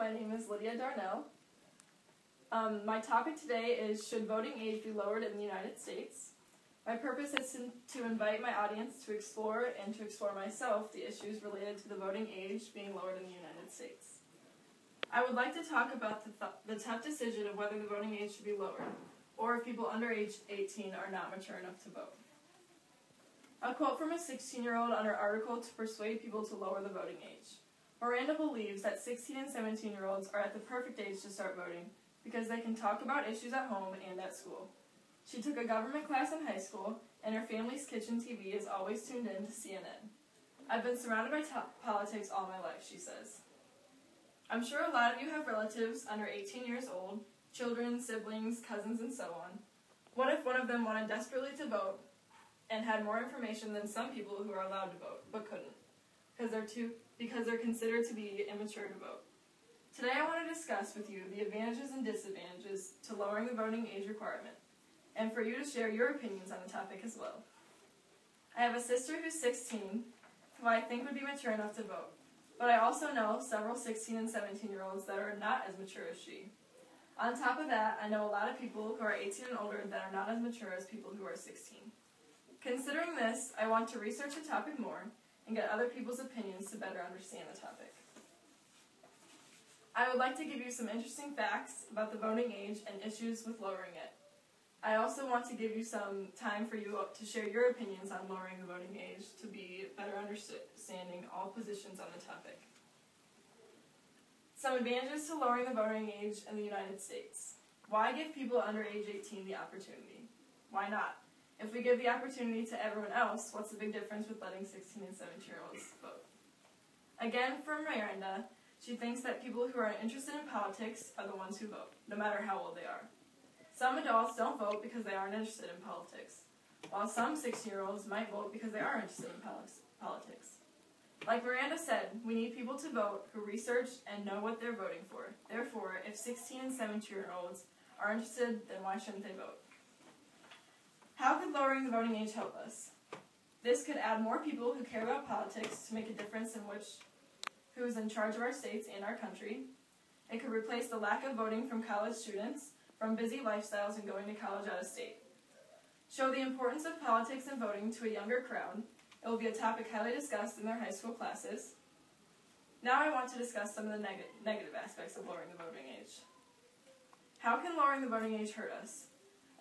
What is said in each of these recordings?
my name is Lydia Darnell. My topic today is, should voting age be lowered in the United States? My purpose is to invite my audience to explore and to explore myself the issues related to the voting age being lowered in the United States. I would like to talk about the tough decision of whether the voting age should be lowered, or if people under age 18 are not mature enough to vote. A quote from a 16-year-old on her article to persuade people to lower the voting age. Miranda believes that 16 and 17-year-olds are at the perfect age to start voting because they can talk about issues at home and at school. She took a government class in high school, and her family's kitchen TV is always tuned in to CNN. I've been surrounded by politics all my life, she says. I'm sure a lot of you have relatives under 18 years old, children, siblings, cousins, and so on. What if one of them wanted desperately to vote and had more information than some people who are allowed to vote, but couldn't, because they're considered to be immature to vote? Today I want to discuss with you the advantages and disadvantages to lowering the voting age requirement, and for you to share your opinions on the topic as well. I have a sister who's 16, who I think would be mature enough to vote, but I also know several 16 and 17-year-olds that are not as mature as she. On top of that, I know a lot of people who are 18 and older that are not as mature as people who are 16. Considering this, I want to research the topic more and get other people's opinions to better understand the topic. I would like to give you some interesting facts about the voting age and issues with lowering it. I also want to give you some time for you to share your opinions on lowering the voting age to be better understanding all positions on the topic. Some advantages to lowering the voting age in the United States. Why give people under age 18 the opportunity? Why not? If we give the opportunity to everyone else, what's the big difference with letting 16 and 17-year-olds vote? Again, from Miranda, she thinks that people who are interested in politics are the ones who vote, no matter how old they are. Some adults don't vote because they aren't interested in politics, while some 16-year-olds might vote because they are interested in politics. Like Miranda said, we need people to vote who research and know what they're voting for. Therefore, if 16 and 17-year-olds are interested, then why shouldn't they vote? How could lowering the voting age help us? This could add more people who care about politics to make a difference in who is in charge of our states and our country. It could replace the lack of voting from college students, from busy lifestyles and going to college out of state. Show the importance of politics and voting to a younger crowd. It will be a topic highly discussed in their high school classes. Now I want to discuss some of the negative aspects of lowering the voting age. How can lowering the voting age hurt us?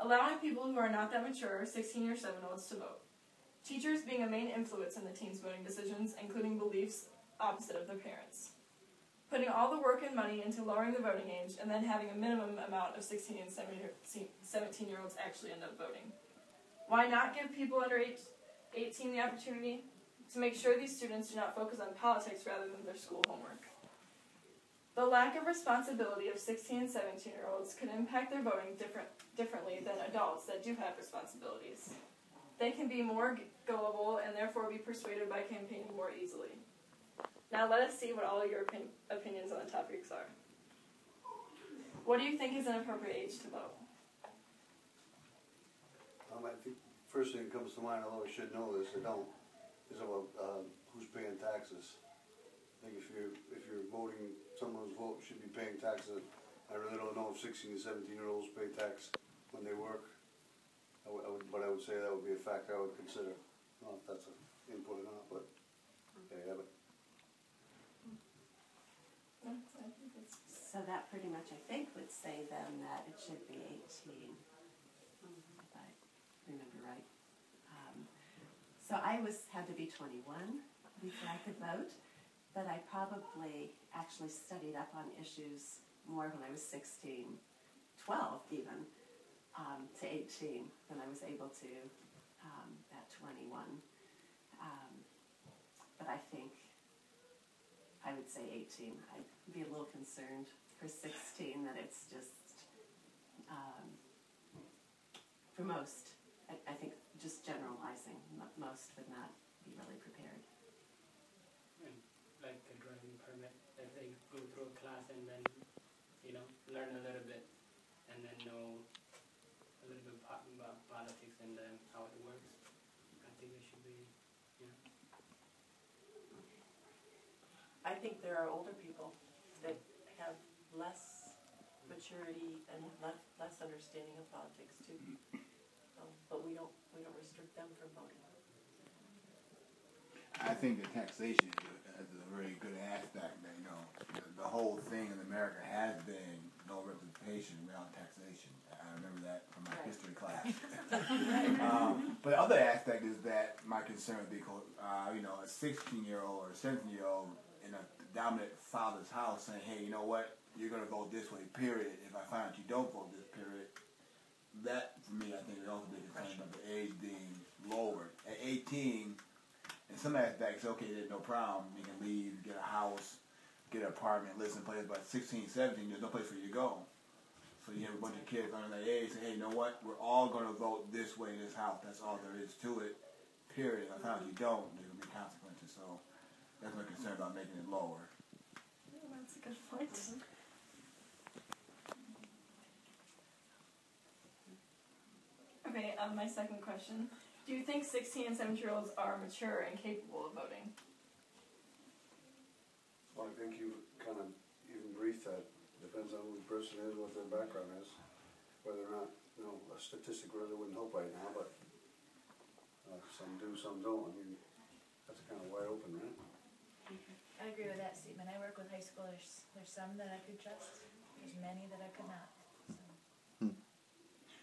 Allowing people who are not that mature, 16 or 7-year-olds, to vote. Teachers being a main influence in the teens' voting decisions, including beliefs opposite of their parents. Putting all the work and money into lowering the voting age and then having a minimum amount of 16 and 17-year-olds actually end up voting. Why not give people under 18 the opportunity? To make sure these students do not focus on politics rather than their school homework. The lack of responsibility of 16 and 17-year-olds could impact their voting differently than adults that do have responsibilities. They can be more gullible and therefore be persuaded by campaigning more easily. Now let us see what all your opinions on the topics are. What do you think is an appropriate age to vote? I think first thing that comes to mind, although I should know this, I don't, is about who's paying taxes. I think if you're voting, someone who's voting should be paying taxes. I really don't know if 16 and 17-year-olds pay tax when they work. But I would say that would be a factor I would consider. I don't know if that's an input or not, but there you have it. So that pretty much, I think, would say then that it should be 18, if I remember right. So I had to be 21 before I could vote, but I probably actually studied up on issues more when I was 16, 12 even, to 18, when I was able to at 21. But I think I would say 18. I'd be a little concerned for 16 that it's just, for most, I think just generalizing, most would not be really prepared. And like a driving permit, if they go through a class and then, learn a little bit and then know a little bit about politics and how it works, I think it should be, I think there are older people that have less maturity and less understanding of politics too. But we don't restrict them from voting. I think that taxation is a very good aspect. That, you know, the whole thing in America has been no representation without taxation. I remember that from my history class. But the other aspect is that my concern would be, you know, a 16-year-old or a 17-year-old in a dominant father's house saying, hey, you know what, you're going to vote this way, period. If I find out you don't vote this, period. That, for me, I think would also be a concern about the age being lowered. At 18, in some aspects, okay, there's no problem. You can leave, get a house, get an apartment, live someplace. But 16, 17, there's no place for you to go. So you have a bunch of kids under that age say, hey, you know what? We're all going to vote this way in this house. That's all there is to it, period. If I found out you don't, there's going to be consequences. So that's my concern about making it lower. Oh, that's a good point. Okay, my second question. Do you think 16 and 17-year-olds are mature and capable of voting? Well, I think you kind of even briefed that. Depends on who the person is, what their background is, whether or not, you know, a statistic really wouldn't help right now, but some do, some don't. I mean, that's kind of wide open, right? I agree with that statement. I work with high schoolers. There's some that I could trust. There's many that I could not. So.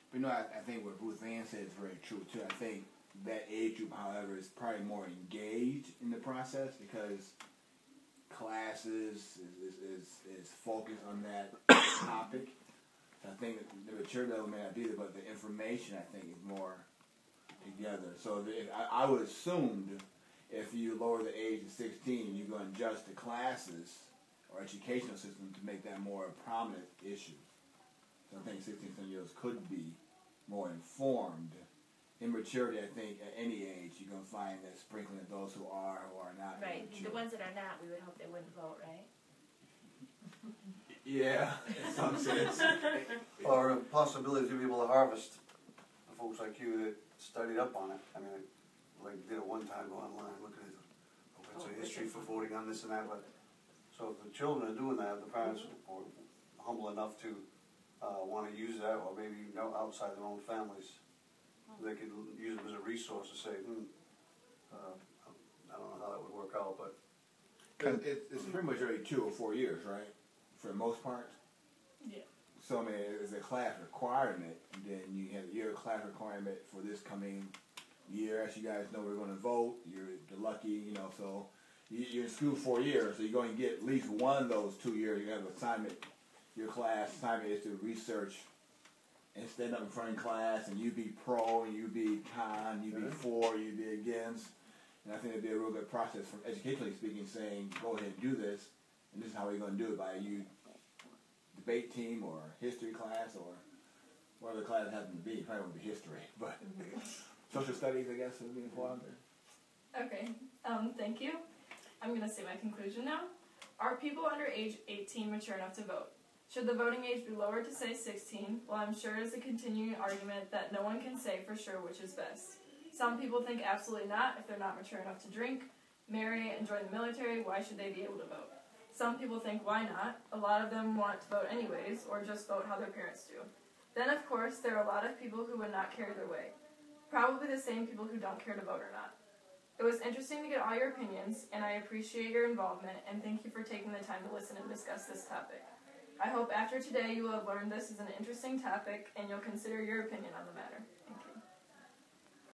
But you know, I think what Ruth Ann said is very true too. I think that age group, however, is probably more engaged in the process because classes is focused on that topic. So I think the maturity level may not be there, but the information I think is more together. So I would assume if you lower the age to 16, you're going to adjust the classes or educational system to make that more a prominent issue. So I think 16, 17 years could be more informed. Immaturity, I think, at any age, you're going to find that sprinkling of those who are not Right. immature. The ones that are not, we would hope they wouldn't vote, right? Yeah, in some sense. Or a possibility to be able to harvest folks like you that studied up on it. I mean, like did it one time, go online, looking at what's a history for voting on this and that. But so if the children are doing that, the parents are humble enough to want to use that, or maybe outside their own families, they could use it as a resource to say, I don't know how that would work out, but It's pretty much every 2 or 4 years, right? For the most part. Yeah. So I mean, it's a class requirement. And then you have your class requirement for this coming year. As you guys know, we're going to vote. You're lucky, you know. So you're in school 4 years, so you're going to get at least one of those 2 years. You have an assignment. Your class assignment is to research and stand up in front of class, and you be pro, and you be con, you be for, you be against. And I think it'd be a real good process from educationally speaking, saying, go ahead and do this, and this is how we're going to do it by you debate team or history class or whatever the class happens to be. It probably won't be history, but social studies, I guess, would be important. Okay, thank you. I'm going to say my conclusion now. Are people under age 18 mature enough to vote? Should the voting age be lowered to, say, 16? Well, I'm sure it's a continuing argument that no one can say for sure which is best. Some people think absolutely not. If they're not mature enough to drink, marry, and join the military, why should they be able to vote? Some people think, why not? A lot of them want to vote anyways, or just vote how their parents do. Then, of course, there are a lot of people who would not care either way. Probably the same people who don't care to vote or not. It was interesting to get all your opinions, and I appreciate your involvement, and thank you for taking the time to listen and discuss this topic. I hope after today you will have learned this is an interesting topic, and you'll consider your opinion on the matter. Thank you.